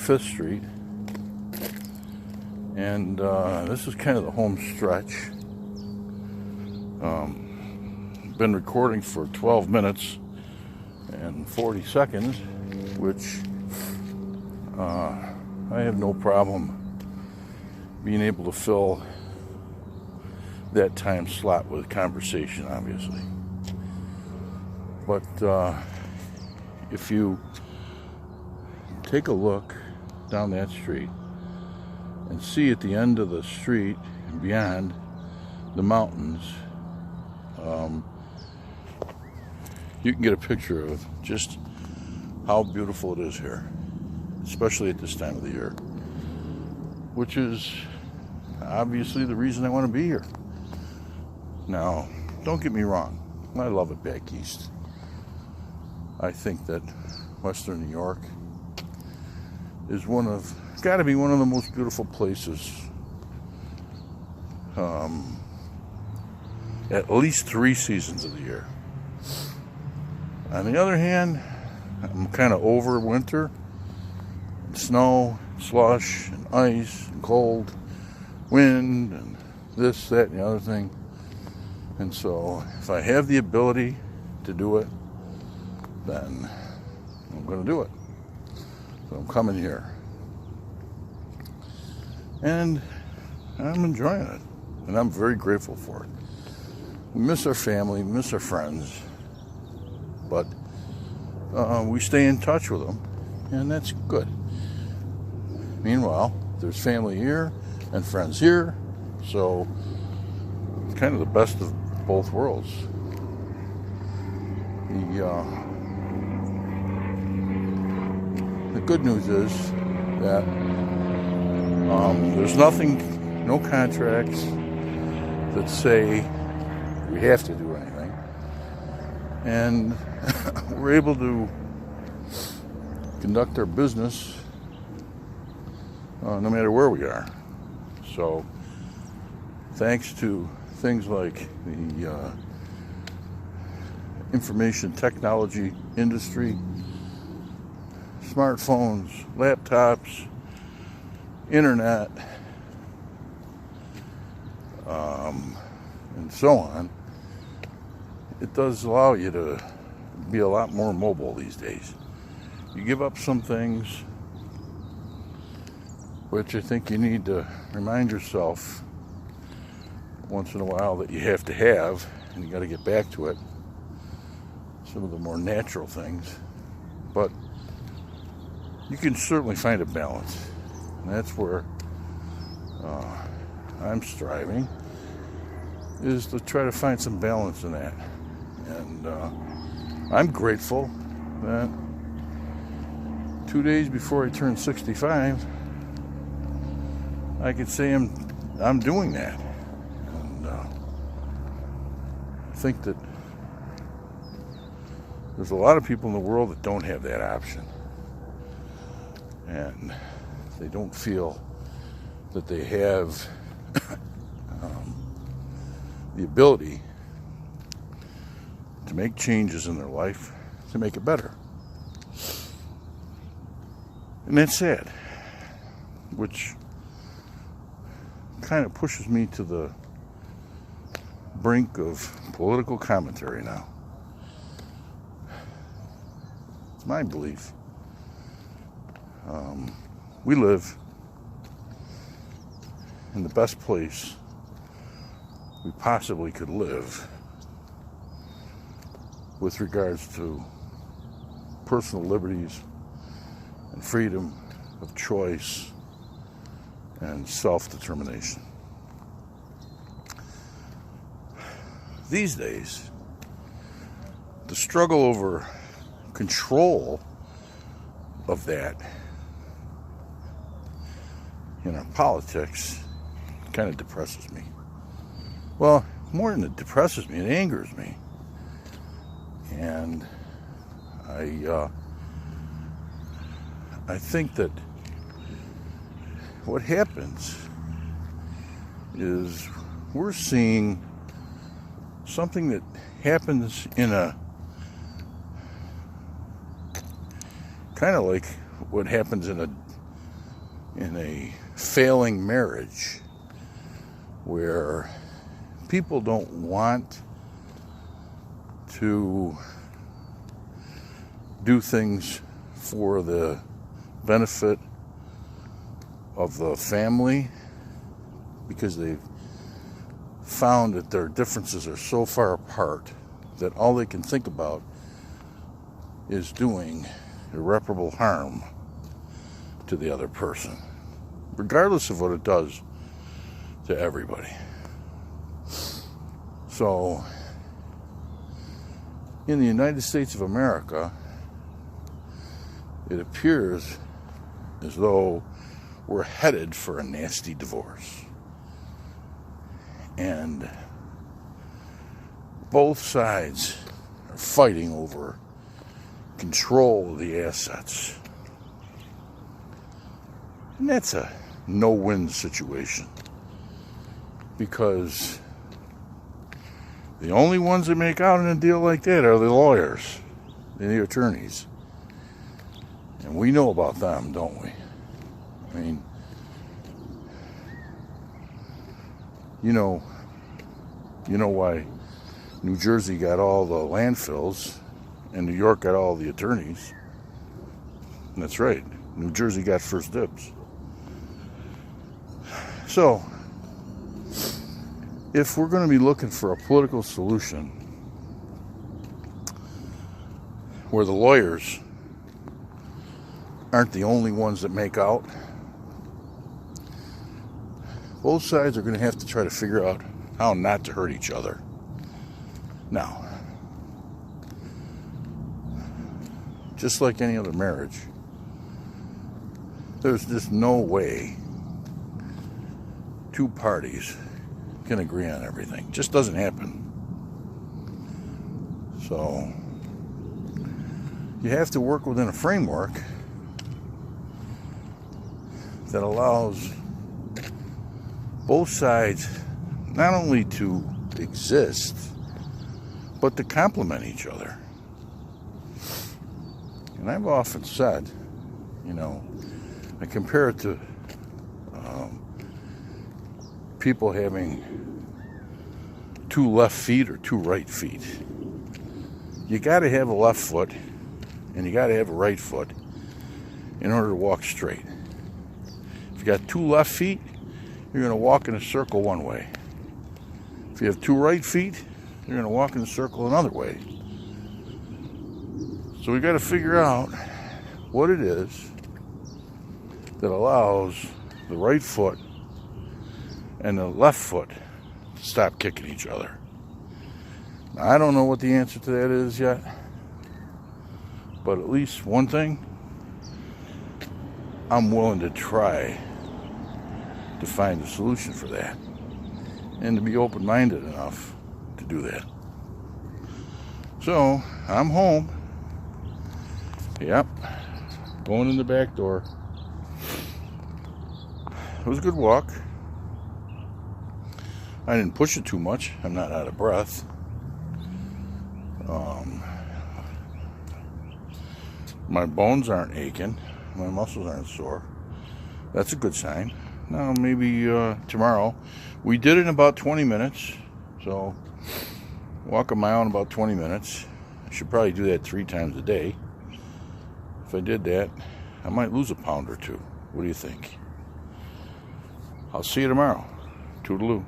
5th Street, and this is kind of the home stretch. Been recording for 12 minutes and 40 seconds, which I have no problem being able to fill that time slot with conversation, obviously. But if you take a look down that street and see at the end of the street and beyond the mountains, you can get a picture of just how beautiful it is here, especially at this time of the year, which is obviously the reason I want to be here. Now, don't get me wrong, I love it back east. I think that Western New York is got to be one of the most beautiful places, at least 3 seasons of the year. On the other hand, I'm kind of over winter, and snow, slush, and ice, and cold, wind, and this, that, and the other thing. And so, if I have the ability to do it, then I'm going to do it. So I'm coming here. And I'm enjoying it. And I'm very grateful for it. We miss our family, we miss our friends. But we stay in touch with them. And that's good. Meanwhile, there's family here and friends here. So, it's kind of the best of both worlds. The good news is that there's nothing, no contracts that say we have to do anything. And we're able to conduct our business no matter where we are. So, thanks to things like the information technology industry, smartphones, laptops, internet, and so on, it does allow you to be a lot more mobile these days. You give up some things, which I think you need to remind yourself once in a while that you have to have, and you got to get back to it. Some of the more natural things, but you can certainly find a balance, and that's where I'm striving, is to try to find some balance in that. And I'm grateful that 2 days before I turn 65, I could say I'm doing that. And I think that there's a lot of people in the world that don't have that option. And they don't feel that they have the ability to make changes in their life to make it better. And that's sad, which kind of pushes me to the brink of political commentary now. It's my belief. We live in the best place we possibly could live with regards to personal liberties and freedom of choice and self-determination. These days, the struggle over control of that in our politics kind of depresses me. Well, more than it depresses me, it angers me. And I think that what happens is we're seeing something that happens in a kind of like what happens in a in a failing marriage where people don't want to do things for the benefit of the family because they've found that their differences are so far apart that all they can think about is doing irreparable harm to the other person, regardless of what it does to everybody. So, in the United States of America, it appears as though we're headed for a nasty divorce. And both sides are fighting over control of the assets. And that's a no-win situation. Because the only ones that make out in a deal like that are the lawyers and the attorneys. And we know about them, don't we? I mean, you know why New Jersey got all the landfills and New York got all the attorneys. And that's right. New Jersey got first dibs. So, if we're going to be looking for a political solution where the lawyers aren't the only ones that make out, both sides are going to have to try to figure out how not to hurt each other. Now, just like any other marriage, there's just no way two parties can agree on everything. It just doesn't happen. So, you have to work within a framework that allows both sides not only to exist, but to complement each other. And I've often said, I compare it to people having two left feet or two right feet. You got to have a left foot and you got to have a right foot in order to walk straight. If you got two left feet, you're going to walk in a circle one way. If you have two right feet, you're going to walk in a circle another way. So we got to figure out what it is that allows the right foot and the left foot to stop kicking each other. Now, I don't know what the answer to that is yet, but at least one thing, I'm willing to try to find a solution for that and to be open-minded enough to do that. So, I'm home. Yep, going in the back door. It was a good walk. I didn't push it too much. I'm not out of breath. My bones aren't aching. My muscles aren't sore. That's a good sign. Now, maybe tomorrow. We did it in about 20 minutes. So, walk a mile in about 20 minutes. I should probably do that 3 times a day. If I did that, I might lose a pound or two. What do you think? I'll see you tomorrow. Toodaloo.